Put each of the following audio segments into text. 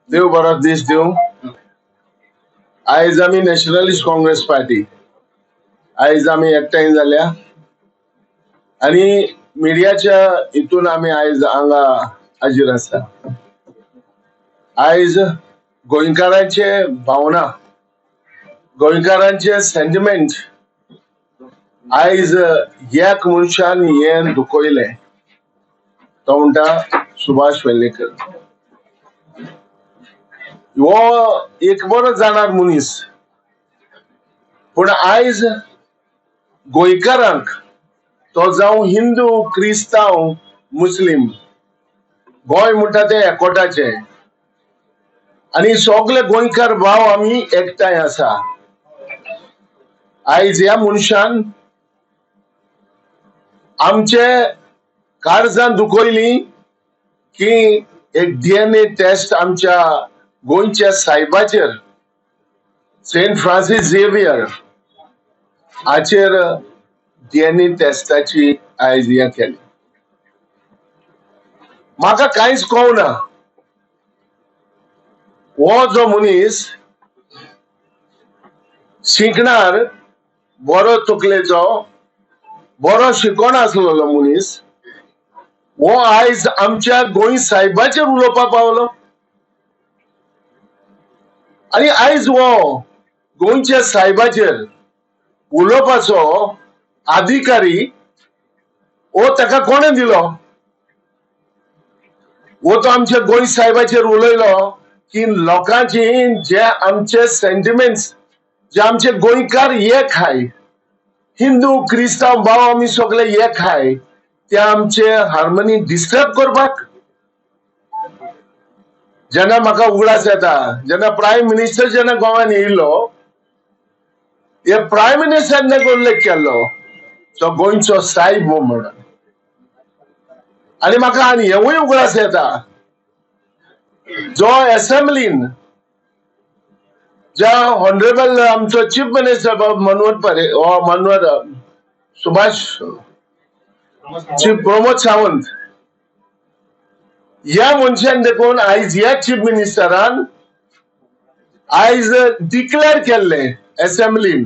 देव बरो दीस देव. आयज आमी नॅशनलिस्ट काँग्रेस पार्टी आयज आमी एकठांय जाल्या आणि मिडियाच्या हितून आमी आयज हांगा हाजीर आसा. आयज गोंयकारांचे भावना, गोंयकारांचे सेंटिमेंट आयज एक मनशान हे दुखयले, तो म्हणटा सुभाष वेर्णेकर. हो एक बरो जाणार मनीस, पण आयज गोंयकारांक तो जावं हिंदू, क्रिस्तांव, मुस्लिम, गोंय म्हणटा ते एकवटाचे आणि सगळे गोंयकार भाव आमी एकठांय आसा. आयज ह्या मनशान आमचे काळजां दुखयली की एक DNA टेस्ट आमच्या गोंयच्या साहेबाचेर, सेंट फ्रांसिस झेवियर हाचेर DNA टेस्टाची आयज हे केली. म्हाका कांयच कळना, हो जो मनीस शिकणार, बरो तकलेचो, बरो शिकोन आसलेलो मनीस, हो आयज आमच्या गोंय साहेबाचेर उलोवपाक पावलो. आणि आयज हो गोंयच्या साहेबाचेर उलोवपाचो अधिकारी हो ताका कोणे दिलो? हो तो आमच्या गोंय साहेबाचेर उलयलो की लोकांची जे आमचे सेंटिमेंट्स, जे आमचे गोंयकार एक हाय, हिंदू क्रिस्तांव भाव आमी सगळे एक हाय, ते आमचे हार्मनी डिस्टर्ब करपाक. जेन्ना म्हाका उगडास येता, जेन्ना प्रायम मिनिस्टर जेन्ना गोंयान येयलो, हे प्रायम मिनिस्टरान उल्लेख केल्लो तो गोंयचो साहेब म्हणून. आणि म्हाका आनी हेवूय उगडास येता, जो असेंब्लीन ज्या ऑनरेबल आमचो चीफ मिनिस्टर मनोहर सुभाष प्रमोद सावंत ह्या मनशान देखून आयज ह्या चीफ मिनिस्टरान आयज डिक्लेअर केल्ले असेंब्लीन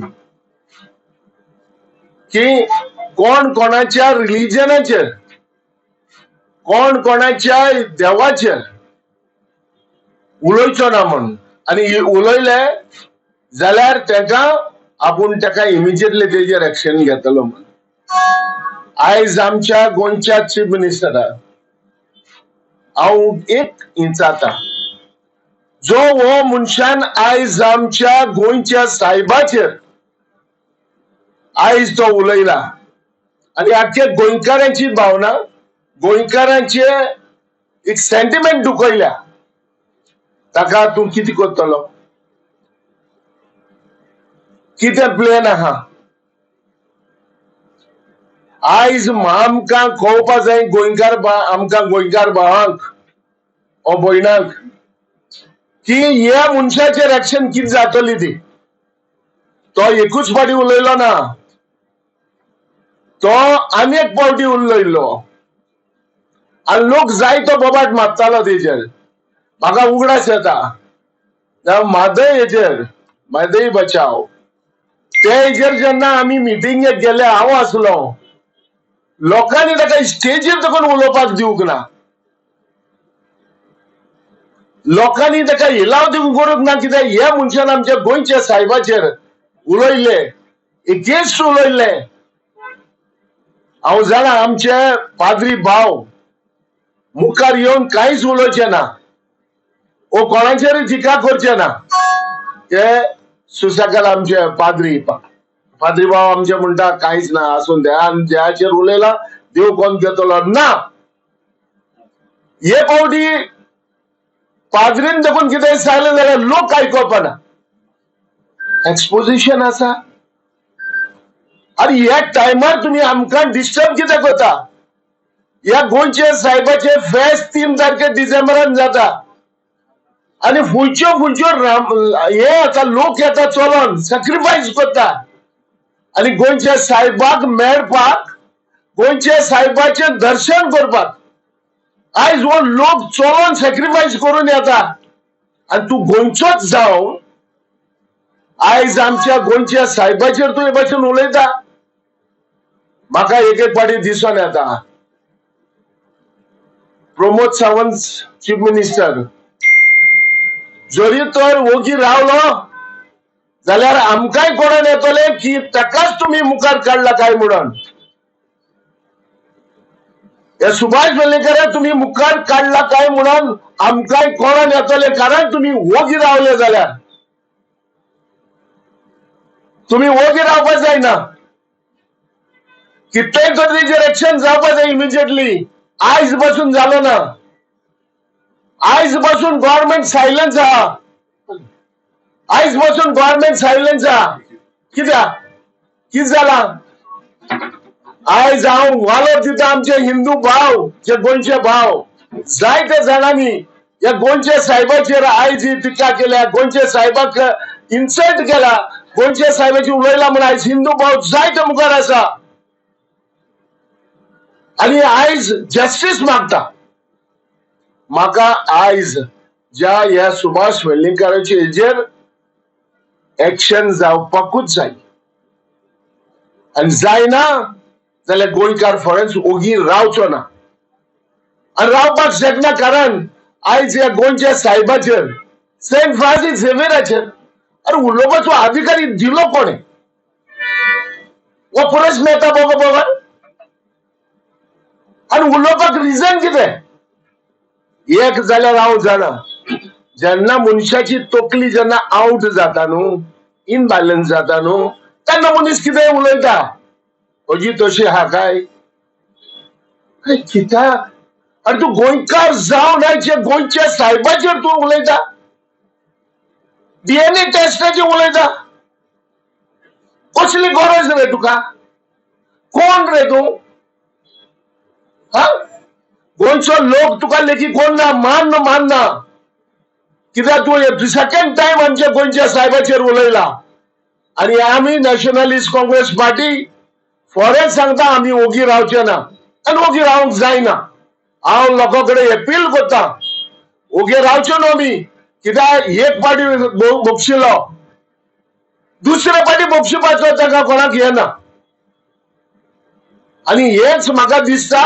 की कोण कोणाच्या रिलिजनाचेर, कोण कोणाच्या देवाचेर उलयचो ना म्हणून. आणि उलयले जाल्यार तेका आपूण तेका इमिजिएटली तेजेर एक्शन घेतलो म्हणून. आयज आमच्या गोंयच्या चीफ मिनिस्टराक हांव एक इंचाता, जो हो मनशान आयज आमच्या गोंयच्या साहेबाचेर आयज तो उलयला आणि आख्या गोंयकारांची भावना, गोंयकारांचे एक सेंटिमेंट दुखयल्या, ताका तूं कितें करतलो? कितें प्लेन आहा? आयज आमकां कळोवपा जाय आमकां गोंयकार भावांक ओ भयणांक की ह्या मनशाचेर एक्शन कितें जातली ती. तो एकूच फावटी उलयलो ना, तो अनेक फावटी उलयलो आणि लोक जायतो बोबाट मारतालो तेजेर. म्हाका उगडास येता म्हादय हेजेर, म्हादय बचाव, ते हेजेर जेन्ना आमी मिटिंगेक गेले, हांव आसलो, लोकांनी ताका स्टेजीर देखून उलोवपाक दिवंक ना, लोकांनी ताका हिलाव दिवंक करूंक ना, कित्याक ह्या मनशान आमच्या गोंयच्या साहेबाचेर उलयले, एगेन्स्ट उलयले. हांव जाणा आमचे पाद्री भाव मुखार येवन कांयच उलोवचे ना, ओ कोणाचेर टिका करचे ना, ते सुशेगाद आमचे पाद्री भाव आमचे म्हणटा कांयच ना, आसून द्या, आनी ज्याचेर उलयला देव कोण घेतलो ना. हे फावटी पाद्रीन देखून कितें सांगलें जाल्यार लोक आयकपाना. एक्सपोजिशन आसा आणि ह्या टायमार तुम्ही आमकां डिस्टर्ब कितें करता? ह्या गोंयच्या साहेबाचे फेस्त 3 तारखेक डिसेंबरान जाता आणि फुलच्यो हे आता लोक येता चलोन सॅक्रिफायस करता आणि गोंयच्या साहेबाक मेळपाक, गोंयच्या साहेबाचे दर्शन करपाक आयज हो लोक चलोन सॅक्रिफायस करून येता आणि तू गोंयचोच जावन आयज आमच्या गोंयच्या साहेबाचेर तू हे भाशेन उलयता. म्हाका एक एक पाटी दिसून येता प्रमोद सावंत चीफ मिनिस्टर जरी तर ओगी रावलो जाल्यार आमकांय कोणान येतले की ताकाच तुम्ही मुखार काडला काय म्हणून. या सुभाष वेलिंगकाराक तुम्ही मुखार काडला काय म्हणून आमकांय कोणान येतले कारण तुम्ही ओगी रावले जाल्यार तुम्ही ओगी रावपाक जायना. कितलेय तरेचेर एक्शन जावपाक जाय इमिजिएटली. आयज पासून जालो ना. आयज पासून गव्हर्नमेंट सायलन्स आहा. आयज पासून गव्हर्नमेंट सायलन्स आहा. कित्याक कितें जालां आयज हांव वालोर दिता आमचे हिंदू भाव जे गोंयचे भाव जायत्या जाणांनी या गोंयच्या साहेबाचेर आयज ही टिका केल्या. गोंयच्या साहेबाक इन्सल्ट केला. गोंयच्या साहेबाची उलयला म्हणून आयज हिंदू भाव जायते मुखार आसा आणि आयज जस्टिस मागता. म्हाका आयज ज्या ह्या सुभाष वेलिंगकाराचे हेजेर एक्शन जावपाकूच जाय आणि जायना जाल्यार गोंयकार फॉरेन्स ओगी रावचो ना. आणि रावपाक शकना कारण आयज ह्या गोंयच्या साहेबाचेर सेंट फ्रांसीस झेवियराचेर अरे उलोवपाचो अधिकारी दिलो कोणे हो प्रश्न येता भगवान. आणि उलोवपाक रिजन कितें एक जाल्यार हांव जाणा जेन्ना मनशाची तकली जेन्ना आउट जाता न्हू इनबॅलन्स जाता न्हू तेन्ना मनीस कितें उलयता. अजी तशी हा काय कित्याक अरे तू गोंयकार जावन आयचे गोंयच्या साहेबाचेर तू उलयता. डीएनए टेस्टाचेर उलयता. कसली गरज रे तुका. कोण रे तू. गोंयचो लोक तुका लेखी कोण ना मानना कित्याक तू सेकंड टाइम आमच्या गोंयच्या साहेबाचेर उलयला. आणि आमी नॅशनलिस्ट काँग्रेस पार्टी फॉरेन सांगता आमी ओगी रावचे ना आणि ओगी रावंक जायना. हांव लोकां कडेन अपील करता ओगी रावचे न्हू आमी कित्याक एक पार्टी बोगशिलो दुसरे पार्टी बोगशिवपाचो ताका कोणाक येना. आणि हेच म्हाका दिसता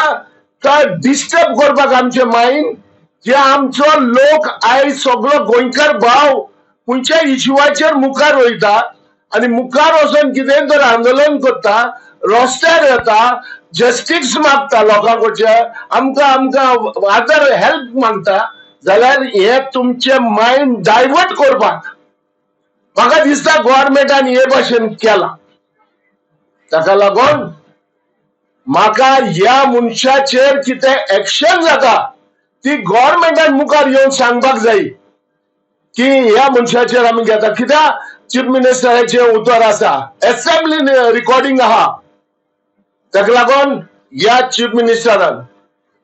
तर डिस्टर्ब करपाक आमचे मायंड जे आमचो लोक आयज सगळो गोंयकार भाव खंयच्या इश्यूवाचेर मुखार वयता आणि मुखार वचून कितें तर आंदोलन करता रस्त्यार येता जस्टीस मागता लोकां कडचे आमकां आदर हेल्प मागता जाल्यार हे तुमचे मायंड डायवर्ट करपाक म्हाका दिसता गव्हर्नमेंटान हे भाशेन केला. ताका लागून म्हाका ह्या मनशाचेर कितें एक्शन जाता ती गव्हर्नमेंटान मुखार येवन सांगपाक जाय की ह्या मनशाचेर आमी घेता. कित्याक चीफ मिनिस्टराचे उतर आसा असेंब्लीन रिकॉर्डिंग आहा. ताका लागून ह्या चीफ मिनिस्टरान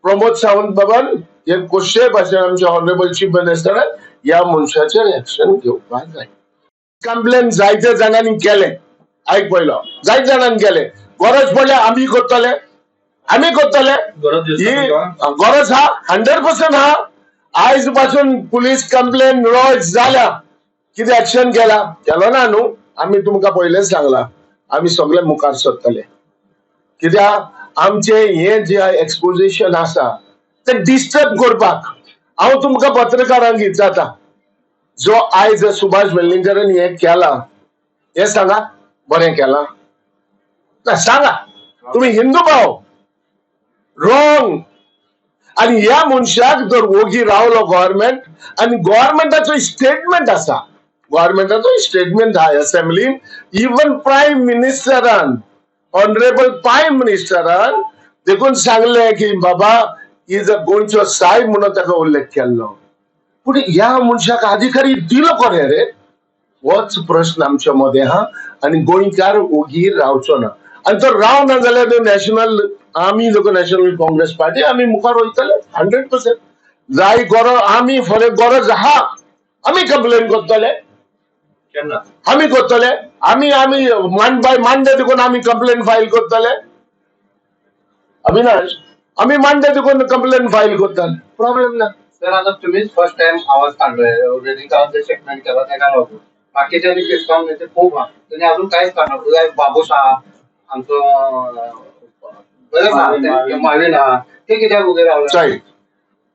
प्रमोद सावंत बाबान हे कशे भाशेन आमचे ऑनरेबल चीफ मिनिस्टरान ह्या मनशाचेर एक्शन घेवपाक जाय. कंप्लेन जायत्या जाणांनी केले. आयक पयलो जायत्या जाणांनी केले. गरज पडल्यार आमी करतले ही गरज हा 100% हा. आयज पासून पुलीस कंप्लेन रॉयज जाल्या कितें एक्शन केलो ना न्हू आमी तुमकां पयलेच सांगला आमी सगळे मुखार सरतले. कित्याक आमचे हे जे एक्सपोजिशन आसा ते डिस्टर्ब करपाक हांव तुमकां पत्रकारांक विचारता जो आयज सुभाष वेलिंगकारान हे केला हे सांगा बरें केला ना सांगा. तुम्ही हिंदू भाव रॉंग. आणि ह्या मनशाक जर ओगी रावलो गव्हर्नमेंट आणि गव्हर्नमेंटाचो स्टेटमेंट आसा गव्हर्नमेंटाचो स्टेटमेंट आहा असेंब्लीन इवन प्राईम मिनिस्टरान ऑनरेबल प्राईम मिनिस्टरान देखून सांगले की बाबा ही जर गोंयचो साहेब म्हणून ताका उल्लेख केल्लो पूण ह्या मनशाक अधिकारी दिलो कोणे रे होच प्रश्न आमच्या मध्ये हा. आणि गोंयकार ओगी रावचो ना आणि तो रावना जाल्यार नॅशनल आमी लोक नॅशनल काँग्रेस पार्टी आमी मुखार वयतले 100%. जाय गरज आमी फरे गरज आहा आमी कंप्लेन करतले आमी करतले आमी मांडे देखून आमी कंप्लेन फायल करतले. अविनाश आमी मांडे देखून कंप्लेन फायल करतले. प्रॉब्लेम ना. सर आता तुम्हीच फर्स्ट टाइम आवाज काढलाय वेडिंग स्टेटमेंट केला त्या काय होतो बाकीच्यांनी क्रिस्ताव नेते खूप तुम्ही अजून काहीच काढणार तुझा बाबूशहा आमचं माविन हा ते किती उभे राहिलं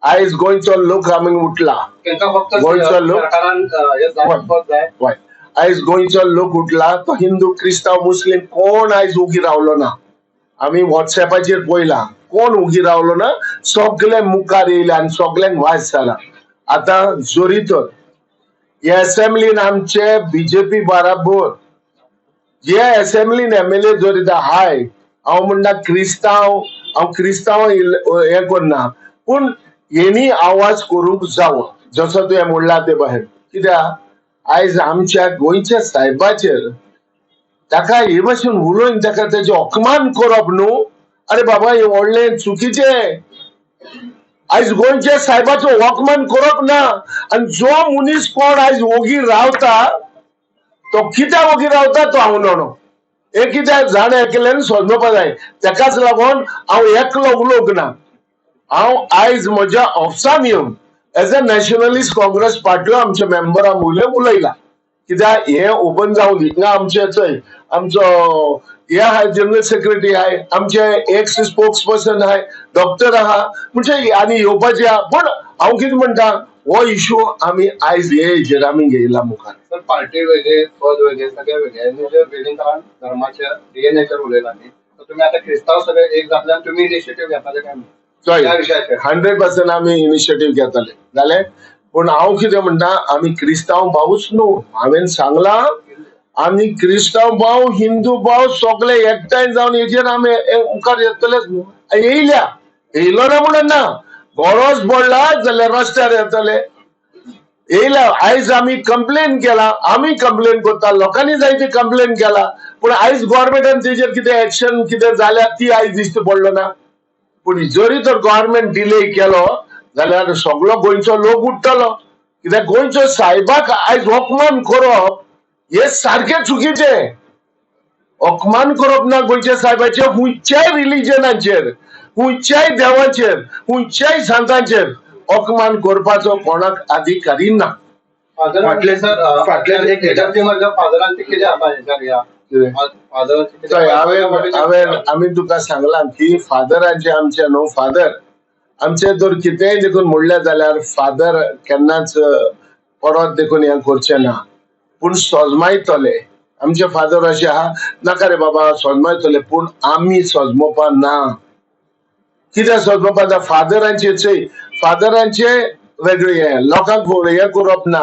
आयज गोंयचो लोक आमी उठला त्यांना फक्त गोंयचो लोक सरकारान आयज गोंयचो लोक उठला तो हिंदू क्रिस्ताव मुस्लिम कोण आयज उगी रावलो ना. आमी व्हॉट्सएपाचेर पळयला कोण उगी रावलो ना. सगळे मुखार येयले आनी सगळ्यांक वास जाला. आता जोरी तर हे असेंब्लीन आमचे बीजेपी बराबर जे असेंब्लीन एमएलए जोरिता हाय हांव म्हणटा हांव क्रिस्तांव हे करना पूण हेणी आवाज करूंक जावो जसो तुवें म्हणला ते भायर कित्याक आयज आमच्या गोंयच्या साहेबाचेर ताका हे भाशेन उलोवन ताका तेजे अपमान करप न्हू. अरे बाबा हे व्हडलें चुकीचें. आयज गोंयच्या साहेबाचो अपमान करप ना. आनी जो मनीस कोण आयज ओगी रावता तो कित्याक ओगी रावता तो हांव न्हणो. हे कित्याक जाण एकल्यान समजोवपा जाय. ताकाच लागून हांव एकलो उलोवंक ना. हांव आयज म्हज्या ऑफिसान येवन as a nationalist Congress party आमच्या मेंबरां उलयला कित्याक हे ओपन जावन हिंगा आमचे चोय आमचो हे आहाय जनरल सेक्रेटरी आहाय आमचे एक्स स्पोक्स पर्सन आहाय डॉक्टर आहा म्हणजे आनी येवपाचे आहा. पण हांव कितें म्हणटा हो इश्यू आमी आयज हे हेजेर आमी घेयला मुखार. सर पार्टी वेगळे पद वेगळे सगळे वेगळे वेडिंगकारान धर्माच्या डीएनएचेर उलयला न्ही तुम्ही आता क्रिस्ताव सगळे एक जातल्यान तुम्ही इनिशिएटिव्ह घेताले काय 100% आम्ही इनिशिएटिव्ह घेतले जाले. पण हांव कितें म्हणटा आमी क्रिस्तांव भाऊच न्हू. हांवें सांगला आमी क्रिस्तांव भाव हिंदू भाव सगळे एकठांय जावन हेजेर आमी मुखार येतलेच न्हू. येयल्या येयलो ना म्हणून ना गरज पडला जाल्यार रस्त्यार येतले. येयल्या आयज आमी कंप्लेन केला आमी कंप्लेन करता लोकांनी जायते कंप्लेन केला पूण आयज गव्हर्नमेंटान तेजेर कितें एक्शन कितें जाल्यार ती आयज दिश्टी पडलो ना. पूण जरी तर गव्हर्नमेंट डिले केलो जाल्यार सगळो गोंयचो लोक उठतलो कित्याक गोंयच्या साहेबाक आयज अपमान करप हे सारखे चुकीचे. अपमान करप ना गोंयच्या साहेबाचे खंयच्याय रिलिजनाचेर खंयच्याय देवाचेर खंयच्याय संतांचेर अपमान करपाचो कोणाक अधिकारी ना. आमी तुका सांगला की फादराचे आमचे न्हू फादर आमचे जर कितेंय देखून म्हणलें जाल्यार फादर केन्नाच परत देखून हें करचे ना पूण सोजमायतले. आमचे फादर अशे आहा नाका रे बाबा सोजमायतले पूण आमी सोजमोवपा ना. कित्याक सोजमोवपा ना फादरांचे वेगळे हे लोकांक हे करप ना.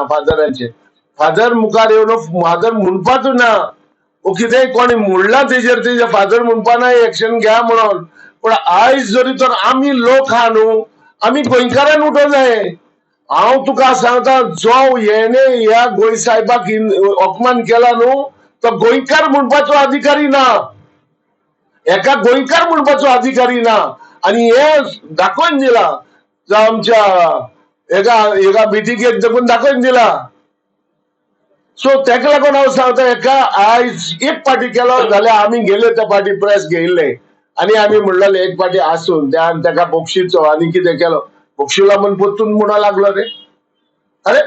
फादर मुखार येवन फादर म्हणपाच ना कितेंय कोणी म्हणला तेजेर तेजे फादर म्हणपा ना एक्शन घ्या म्हणून. पण आयज जरी तर आमी लोक आहा न्हू आमी गोंयकारान उठोवंक जाय. हांव तुका सांगता जो हेणे ह्या गोंय साहेबाक अपमान केला न्हू तो गोंयकार म्हणपाचो अधिकारी ना. एका गोंयकार म्हणपाचो अधिकारी ना. आनी हे दाखोवन दिला आमच्या एका मिटिंगेक देखून दाखोवन दिला. सो तेका लागून हांव सांगता एका आयज एक पार्टी केलो जाल्यार आमी गेले त्या पार्टी प्रेस घेयल्ले आनी आमी म्हणलेले एक पार्टी आसून तेका बक्षिचो आनी कितें केलो बक्षिला म्हण परतून म्हणो लागलो रे. अरे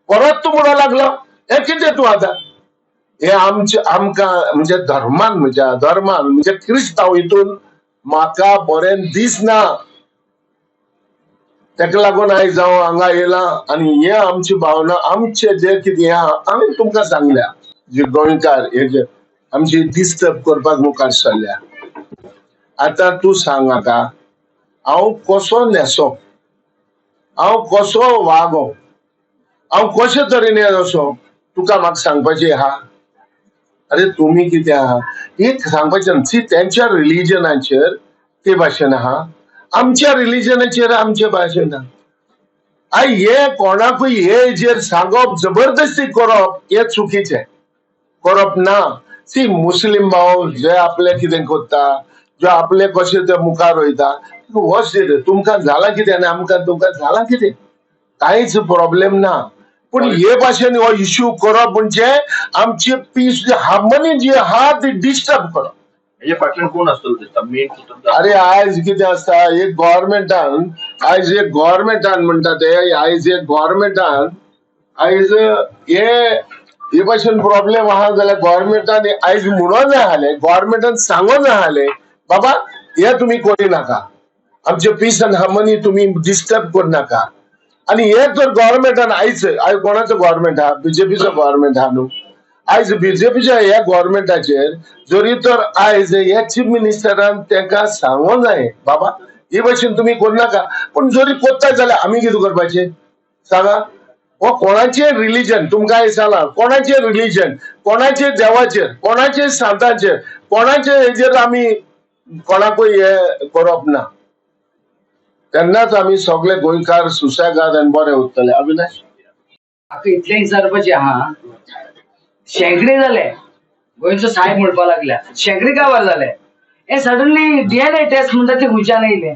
परत तूं म्हणो लागलो हे कितें तूं आतां. हे आमकां म्हणजे धर्मान म्हणजे क्रिस्तांव हितून म्हाका बरें दिसना. तेका लागून आयज हांव हांगा येयला आनी हे आमची भावना आमचे जे कितें आहा आमी तुमकां सांगल्या जे गोंयकार हे जे आमची डिस्टर्ब करपाक मुखार सरल्या. आतां तूं सांग म्हाका हांव कसो न्हेसो हांव कसो वागो हांव कशे तरेन असो तुका म्हाका सांगपाचें आहा. अरे तुमी कितें आहा एक सांगपाचें सी तेंच्या रिलिजनाचेर ते भाशेन आहा आमच्या रिलिजनाचेर आमचे भाशेन आहा. हे कोणाकूय हे हेजेर सांगप जबरदस्ती करप हे चुकीचें करप ना. सी मुस्लिम भाव जे आपले कितें करता जे आपले कशे ते मुखार वयता तुमकां जाला कितें आनी आमकां तुमकां जाला कितें कांयच प्रॉब्लेम ना. पूण हे भाशेन हो इश्यू करप म्हणजे आमची पीस हार्मनी जी आहा ती डिस्टर्ब करप. हेजे फाटल्यान कोण आसतलो दिसता मेन कुटुंब अरे आयज कितें आसता एक गव्हर्मेंटान म्हणटा ते आयज एक गव्हर्मेंटान आयज हे भाशेन प्रॉब्लेम आहा जाल्यार गव्हर्मेंटान आयज म्हणून जाय आहले गव्हर्मेंटान सांगून जाय आहले बाबा हे तुम्ही करू नाका आमचे पीस अँड हार्मनी तुम्ही डिस्टर्ब करू नाका आणि हे जर गव्हर्मेंटान आयज कोणाचो गव्हर्मेंट हा बीजेपीचो गव्हर्मेंट हा न्हू आयज बीजेपीच्या ह्या गव्हर्मेंटाचेर जरी तर आयज हे चीफ मिनिस्टरान तांकां सांगूंक जाय बाबा हे भाशेन तुम्ही करू नाका पण जरी कोत्ताय जाल्यार आमी कितें करपाचें सांगा हो कोणाचे रिलीजन तुमकां दिसला कोणाचे रिलीजन कोणाचे देवाचेर कोणाचे सांतांचेर कोणाचे हेजेर आमी कोणाकूय हे करप ना तेन्नाच आमी सगळे गोंयकार सुसेगाद आनी बरे उरतले अविनाश म्हाका इतलें विचारपाचें आहा शेंकडे जाले गोंयचो साहेब म्हणपा लागल्या शेंकडे काय वर जाले हे सडनली डीएनए टेस्ट म्हणटा ते खुंयच्यान येयले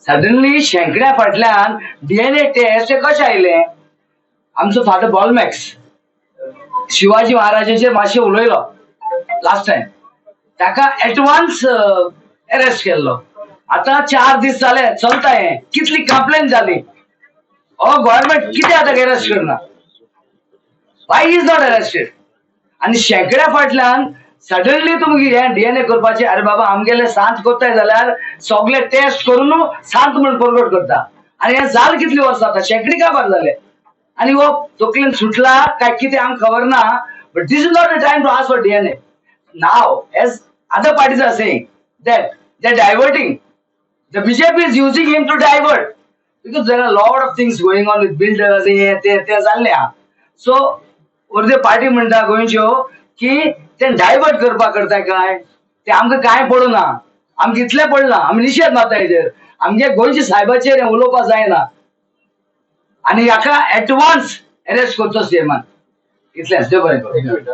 सडनली शेंकड्या फाटल्यान डीएनए टेस्ट हे कशें आयले आमचो फादर बॉलमॅक्स शिवाजी महाराजाचेर मातशें उलयलो लास्ट टायम ताका एडवान्स अरेस्ट केल्लो आता 4 दीस जाले चलता हे कितली कंप्लेन जाली हो गव्हर्नमेंट कितें आतां अरेस्ट करना वाय इज नॉट अरेस्टेड आणि शेंकड्या फाटल्यान सडनली तुमगे हे डीएनए करपाचे अरे बाबा आमगेले सांत कोत्ताय जाल्यार सगळे टेस्ट करून सांत म्हणून प्रगट करता आणि हे जाल कितली वर्सां आता शेंकडी काय बार जाले आणि हो तकलेन सुटला काय कितें आमकां खबर ना but this is not a time to ask for DNA now as other parties are saying that they're diverting. The BJP is using him to divert because there are a lot of things going on with builders. ते चालले हा. So वर्धे party म्हणटा गोंयच्यो की ते divert करपा करताय काय ते आमकां काय पडना आमकां इतलें पडना आमी निशेध मारता हेजेर आमगे गोंयच्या साहेबाचेर उलोवपा जायना आनी हाका एडवान्स अरेस्ट करचो सीएमान इतलेंच देव बरें करूं. एक मिनिट